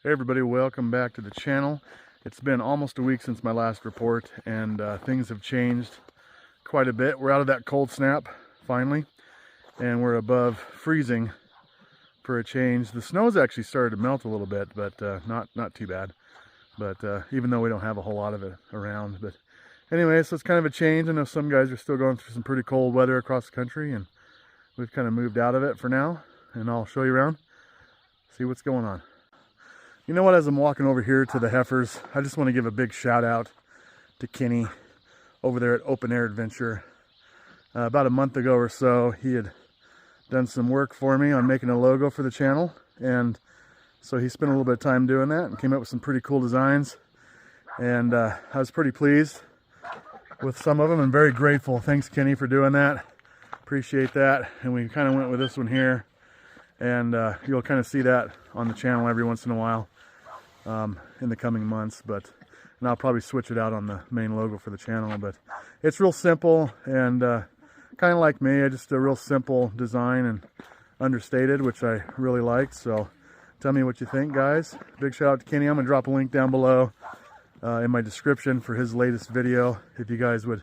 Hey everybody, welcome back to the channel. It's been almost a week since my last report, and things have changed quite a bit. We're out of that cold snap finally, and we're above freezing for a change. The snow's actually started to melt a little bit, but not too bad. But even though we don't have a whole lot of it around. But anyway, so it's kind of a change. I know some guys are still going through some pretty cold weather across the country, and we've kind of moved out of it for now. And I'll show you around, see what's going on. You know what, as I'm walking over here to the heifers, I just want to give a big shout out to Kenny over there at Open Air Adventure. About a month ago or so, he had done some work for me on making a logo for the channel, and so he spent a little bit of time doing that and came up with some pretty cool designs, and I was pretty pleased with some of them and very grateful. Thanks, Kenny, for doing that. Appreciate that. And we kind of went with this one here, and you'll kind of see that on the channel every once in a while in the coming months, and I'll probably switch it out on the main logo for the channel. But it's real simple and kind of like me, just a real simple design and understated, which I really liked. So tell me what you think, guys. Big shout out to Kenny. I'm gonna drop a link down below in my description for his latest video if you guys would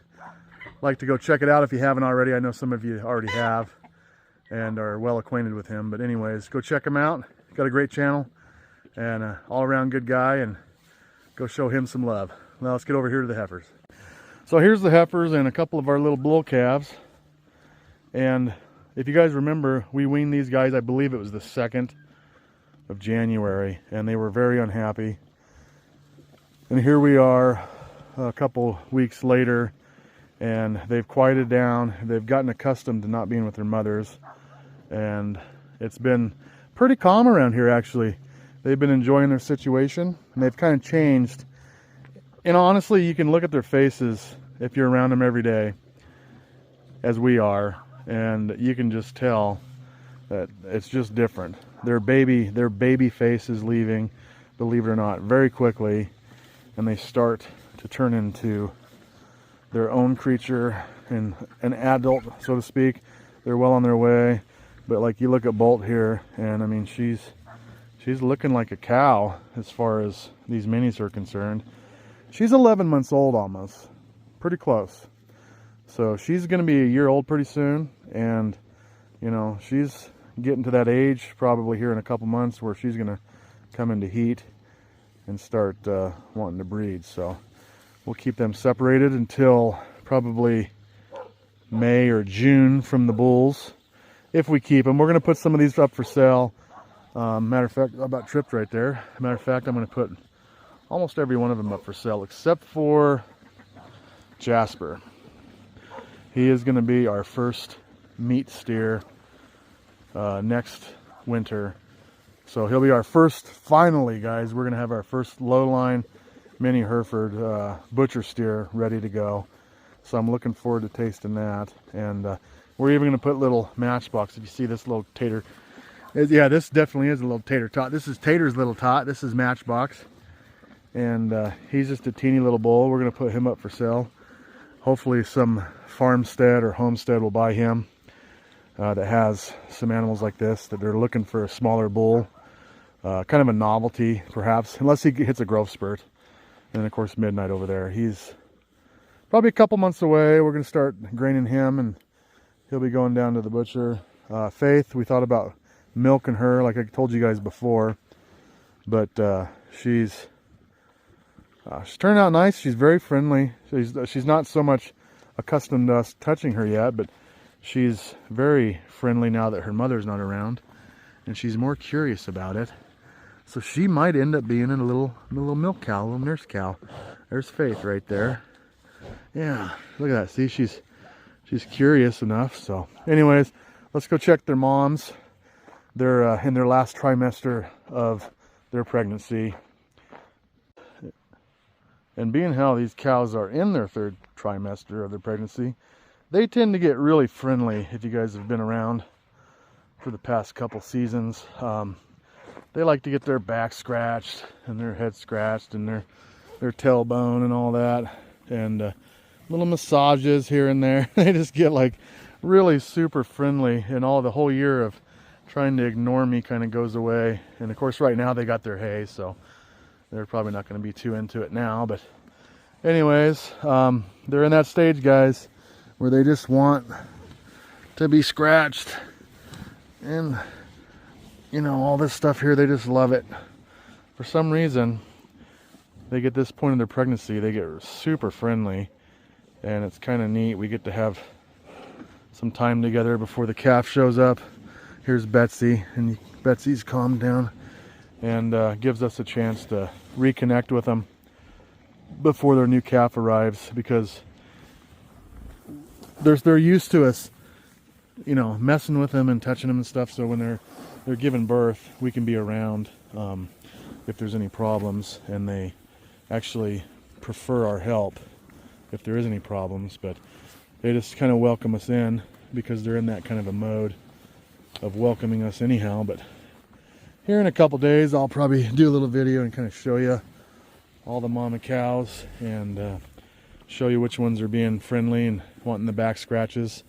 like to go check it out if you haven't already. I know some of you already have and are well acquainted with him, but anyways, go check him out. Got a great channel and an all-around good guy, and go show him some love. Now let's get over here to the heifers. So here's the heifers and a couple of our little bull calves. And if you guys remember, we weaned these guys, I believe it was the 2nd of January, and they were very unhappy. And here we are a couple weeks later, and they've quieted down. They've gotten accustomed to not being with their mothers, and it's been pretty calm around here, actually. They've been enjoying their situation, and they've kind of changed. And honestly, you can look at their faces if you're around them every day, as we are, and you can just tell that it's just different. Their baby face is leaving, believe it or not, very quickly, and they start to turn into their own creature and an adult, so to speak. They're well on their way, but like you look at Bolt here, and I mean, she's looking like a cow as far as these minis are concerned. She's 11 months old almost, pretty close. So she's going to be a year old pretty soon, and you know, she's getting to that age probably here in a couple months where she's going to come into heat and start wanting to breed. So we'll keep them separated until probably May or June from the bulls, if we keep them. We're going to put some of these up for sale. Matter of fact, about tripped right there. Matter of fact, I'm going to put almost every one of them up for sale except for Jasper. He is going to be our first meat steer next winter. So he'll be our first, finally, guys, we're going to have our first low-line mini Hereford butcher steer ready to go. So I'm looking forward to tasting that. And we're even going to put little matchbox. If you see this little tater, yeah, this definitely is a little tater tot. This is Tater's little tot. This is Matchbox, and he's just a teeny little bull. We're going to put him up for sale. Hopefully some farmstead or homestead will buy him that has some animals like this, that they're looking for a smaller bull. Kind of a novelty, perhaps, unless he hits a growth spurt. And of course, Midnight over there. He's probably a couple months away. We're going to start graining him, and he'll be going down to the butcher. Faith, we thought about milking her, like I told you guys before, but she's turned out nice. She's very friendly. She's not so much accustomed to us touching her yet, but she's very friendly now that her mother's not around, and she's more curious about it. So she might end up being a little milk cow, a little nurse cow. There's Faith right there. Yeah, look at that. See, she's curious enough. So anyways, let's go check their moms. They're in their last trimester of their pregnancy. And being how these cows are in their 3rd trimester of their pregnancy, they tend to get really friendly. If you guys have been around for the past couple seasons, they like to get their back scratched and their head scratched and their tailbone and all that, and little massages here and there. They just get like really super friendly. And all the whole year of trying to ignore me kind of goes away. And of course right now they got their hay, so they're probably not going to be too into it now. But anyways, they're in that stage, guys, where they just want to be scratched. And you know, all this stuff here, they just love it. For some reason, they get this point in their pregnancy, they get super friendly, and it's kind of neat. We get to have some time together before the calf shows up. Here's Betsy, and Betsy's calmed down and gives us a chance to reconnect with them before their new calf arrives, because they're used to us, you know, messing with them and touching them and stuff. So when they're giving birth, we can be around if there's any problems, and they actually prefer our help if there is any problems. But they just kind of welcome us in because they're in that kind of a mode of welcoming us anyhow. But here in a couple days, I'll probably do a little video and kind of show you all the mama cows and show you which ones are being friendly and wanting the back scratches.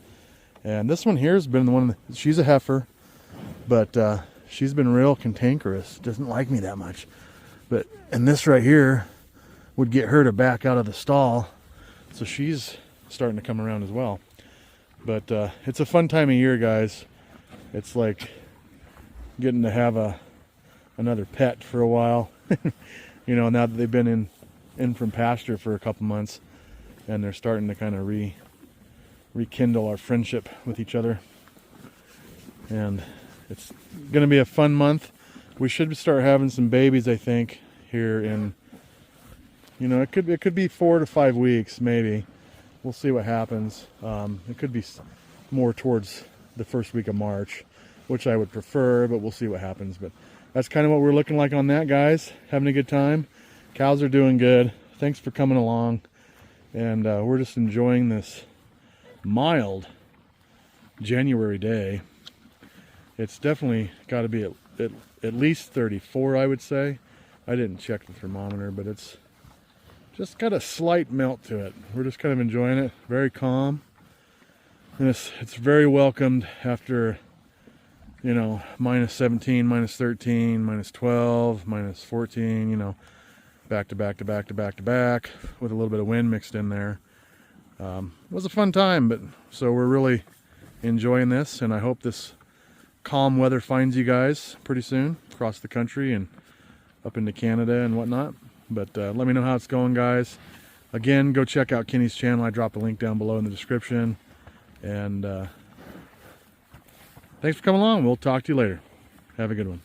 And this one here has been the one, she's a heifer, but she's been real cantankerous, doesn't like me that much. And this right here would get her to back out of the stall, so she's starting to come around as well. But it's a fun time of year, guys. It's like getting to have another pet for a while. You know, now that they've been in from pasture for a couple months, and they're starting to kind of rekindle our friendship with each other. And it's going to be a fun month. We should start having some babies, I think, here in, you know, it could be 4 to 5 weeks, maybe. We'll see what happens. It could be more towards the first week of March, which I would prefer, but we'll see what happens. But that's kind of what we're looking like on that, guys. Having a good time. Cows are doing good. Thanks for coming along. And we're just enjoying this mild January day. It's definitely got to be at least 34, I would say. I didn't check the thermometer, but it's just got a slight melt to it. We're just kind of enjoying it. Very calm. And it's very welcomed after, you know, minus 17, minus 13, minus 12, minus 14, you know, back to back to back to back to back with a little bit of wind mixed in there. It was a fun time, but so we're really enjoying this, and I hope this calm weather finds you guys pretty soon across the country and up into Canada and whatnot. But let me know how it's going, guys. Again, go check out Kenny's channel. I dropped a link down below in the description. And thanks for coming along. We'll talk to you later. Have a good one.